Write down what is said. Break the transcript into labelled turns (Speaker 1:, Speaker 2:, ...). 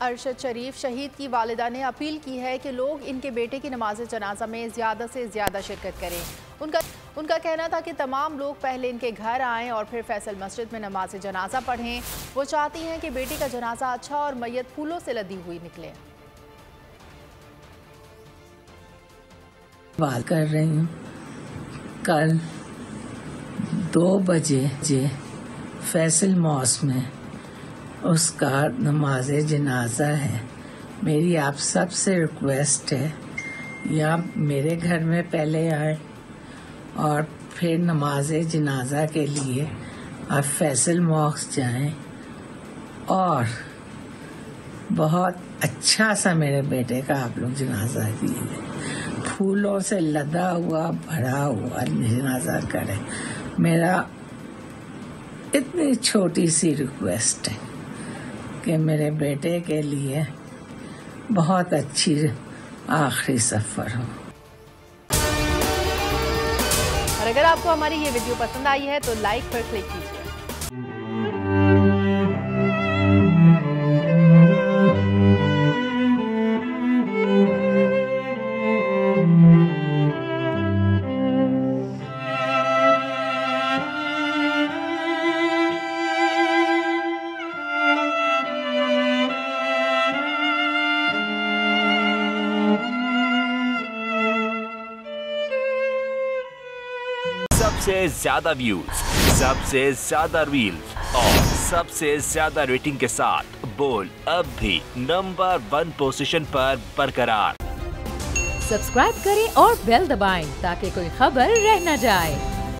Speaker 1: अरशद शरीफ शहीद की वालिदा ने अपील की है कि लोग इनके बेटे की नमाज जनाजा में ज़्यादा से ज़्यादा शिरकत करें। उनका कहना था कि तमाम लोग पहले इनके घर आएँ और फिर फैसल मस्जिद में नमाज जनाजा पढ़ें। वो चाहती हैं कि बेटी का जनाजा अच्छा और मैयत फूलों से लदी हुई निकले।
Speaker 2: बात कर रही हूँ, कल 2 बजे फैसल मॉस्क में उसका नमाज जनाजा है। मेरी आप सब से रिक्वेस्ट है, या मेरे घर में पहले आए और फिर नमाज जनाजा के लिए आप फैसल मॉस्क जाएं और बहुत अच्छा सा मेरे बेटे का आप लोग जनाजा कीजिए, फूलों से लदा हुआ भरा हुआ जनाजा करें। मेरा इतनी छोटी सी रिक्वेस्ट है कि मेरे बेटे के लिए बहुत अच्छी आखिरी सफ़र हो।
Speaker 1: और अगर आपको हमारी ये वीडियो पसंद आई है तो लाइक पर क्लिक कीजिए।
Speaker 3: सबसे ज्यादा व्यूज, सबसे ज्यादा रील्स और सबसे ज्यादा रेटिंग के साथ बोल अब भी नंबर 1 पोजीशन पर बरकरार।
Speaker 4: सब्सक्राइब करें और बेल दबाएं ताकि कोई खबर रह न जाए।